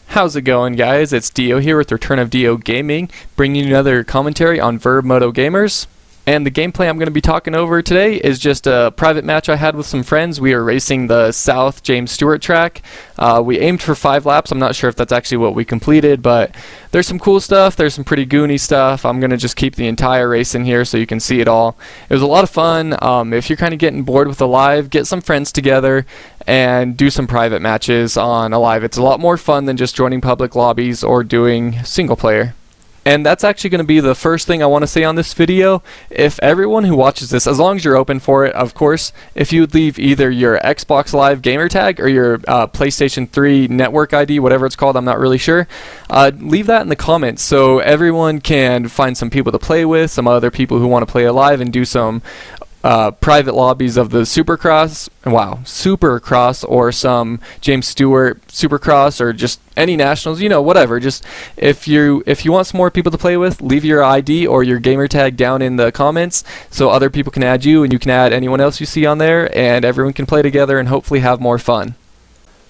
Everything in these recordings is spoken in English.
How's it going, guys? It's DeeO here with Return of DeeO Gaming, bringing you another commentary on vurbmotogamers. And the gameplay I'm going to be talking over today is just a private match I had with some friends. We were racing the South James Stewart track. We aimed for 5 laps. I'm not sure if that's actually what we completed, but there's some cool stuff. There's some pretty goony stuff. I'm going to just keep the entire race in here so you can see it all. It was a lot of fun. If you're kind of getting bored with a live, get some friends together and do some private matches on a live. It's a lot more fun than just joining public lobbies or doing single player. And that's actually going to be the first thing I want to say on this video. If everyone who watches this, as long as you're open for it, of course, if you would leave either your Xbox Live GamerTag or your PlayStation 3 network ID, whatever it's called, I'm not really sure, leave that in the comments so everyone can find some people to play with, some other people who want to play live and do some private lobbies of the Supercross, or some James Stewart Supercross, or just any nationals, you know, whatever. Just if you want some more people to play with, leave your ID or your gamer tag down in the comments so other people can add you and you can add anyone else you see on there, and everyone can play together and hopefully have more fun.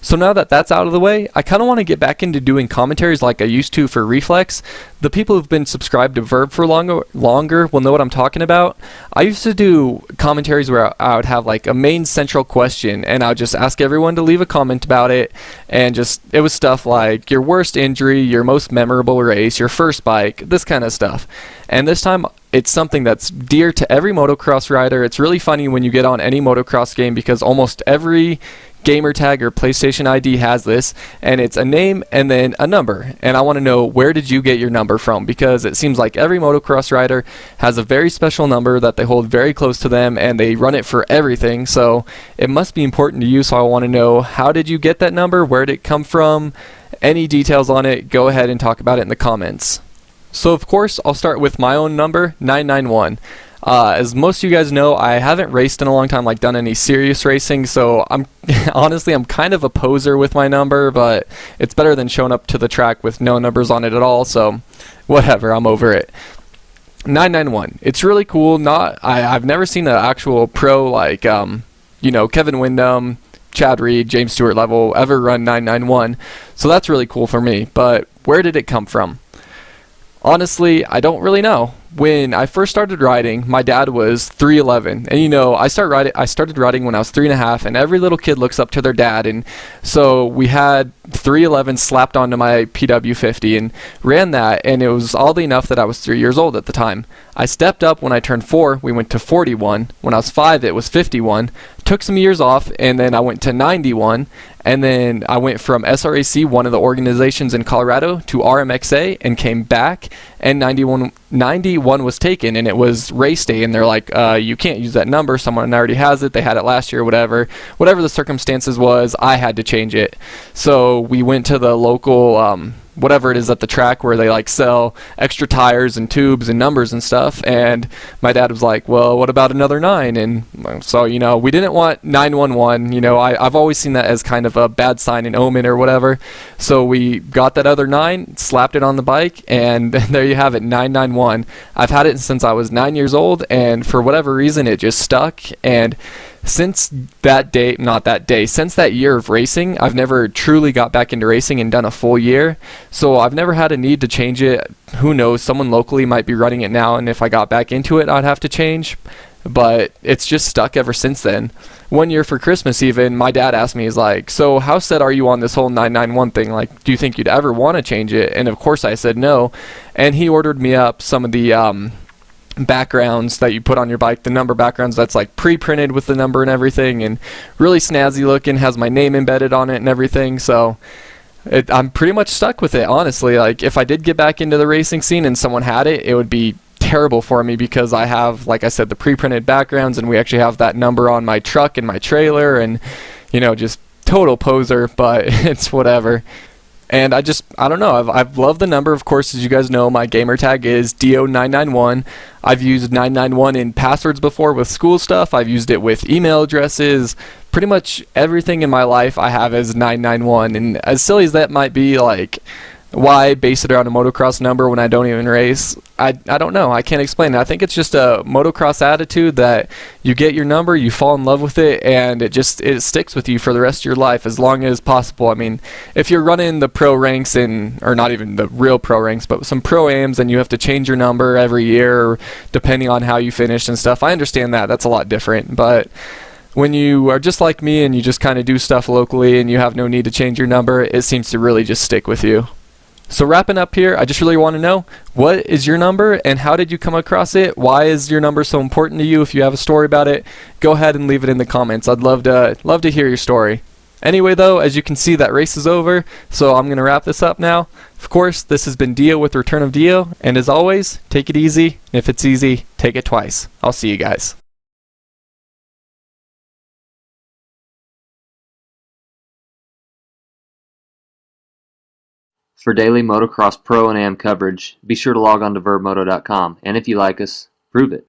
So now that that's out of the way, I kind of want to get back into doing commentaries like I used to for Reflex. The people who've been subscribed to Verb for longer will know what I'm talking about. I used to do commentaries where I would have like a main central question, and I would just ask everyone to leave a comment about it, and it was stuff like your worst injury, your most memorable race, your first bike, this kind of stuff. And this time, it's something that's dear to every motocross rider. It's really funny when you get on any motocross game because almost every GamerTag or PlayStation ID has this, and it's a name and then a number. And I want to know, where did you get your number from? Because it seems like every motocross rider has a very special number that they hold very close to them, and they run it for everything. So it must be important to you. So I want to know, how did you get that number? Where did it come from? Any details on it, go ahead and talk about it in the comments. So of course, I'll start with my own number, 991. As most of you guys know, I haven't raced in a long time, like done any serious racing, so I'm honestly, I'm kind of a poser with my number, but it's better than showing up to the track with no numbers on it at all, so whatever, I'm over it. 991. It's really cool. I've never seen an actual pro like, you know, Kevin Windham, Chad Reed, James Stewart level ever run 991, so that's really cool for me. But where did it come from? Honestly, I don't really know. When I first started riding, my dad was 3'11", and you know, I started riding when I was 3.5, and every little kid looks up to their dad, and so we had 3'11" slapped onto my PW50 and ran that, and it was oddly enough that I was 3 years old at the time. I stepped up when I turned 4, we went to 41. When I was 5, it was 51. Took some years off, and then I went to 91, and then I went from SRAC, one of the organizations in Colorado, to RMXA, and came back, and 91 was taken, and it was race day, and they're like, you can't use that number, someone already has it, they had it last year, whatever the circumstances was, I had to change it. So we went to the local whatever it is at the track where they like sell extra tires and tubes and numbers and stuff, and my dad was like, well, what about another 9? And so, you know, we didn't want 911. You know, I've always seen that as kind of a bad sign, an omen or whatever, so we got that other 9, slapped it on the bike, and there you have it, 991. I've had it since I was 9 years old, and for whatever reason it just stuck. And since that year of racing, I've never truly got back into racing and done a full year, so I've never had a need to change it. Who knows, someone locally might be running it now, and if I got back into it, I'd have to change, but it's just stuck ever since then. One year for Christmas even, my dad asked me, he's like, so how set are you on this whole 991 thing? Like, do you think you'd ever want to change it? And of course I said no, and he ordered me up some of the backgrounds that you put on your bike, the number backgrounds that's like pre-printed with the number and everything, and really snazzy looking, has my name embedded on it and everything. So I'm pretty much stuck with it, honestly. Like, if I did get back into the racing scene and someone had it, it would be terrible for me because I have, like I said, the pre-printed backgrounds, and we actually have that number on my truck and my trailer, and you know, just total poser, but it's whatever. And I don't know, I've loved the number. Of course, as you guys know, my gamer tag is DeeO991. I've used 991 in passwords before with school stuff. I've used it with email addresses. Pretty much everything in my life I have as 991. And as silly as that might be, like, Why base it around a motocross number when I don't even race? I don't know. I can't explain it. I think it's just a motocross attitude that you get your number, you fall in love with it, and it sticks with you for the rest of your life as long as possible. I mean, if you're running the pro ranks or not even the real pro ranks, but some pro-ams, and you have to change your number every year depending on how you finished and stuff, I understand that. That's a lot different. But when you are just like me and you just kind of do stuff locally and you have no need to change your number, it seems to really just stick with you. So wrapping up here, I just really want to know, what is your number and how did you come across it? Why is your number so important to you? If you have a story about it, go ahead and leave it in the comments. I'd love to hear your story. Anyway though, as you can see, that race is over, so I'm going to wrap this up now. Of course, this has been DeeO with Return of DeeO, and as always, take it easy, and if it's easy, take it twice. I'll see you guys. For daily motocross pro and am coverage, be sure to log on to vurbmoto.com, and if you like us, prove it.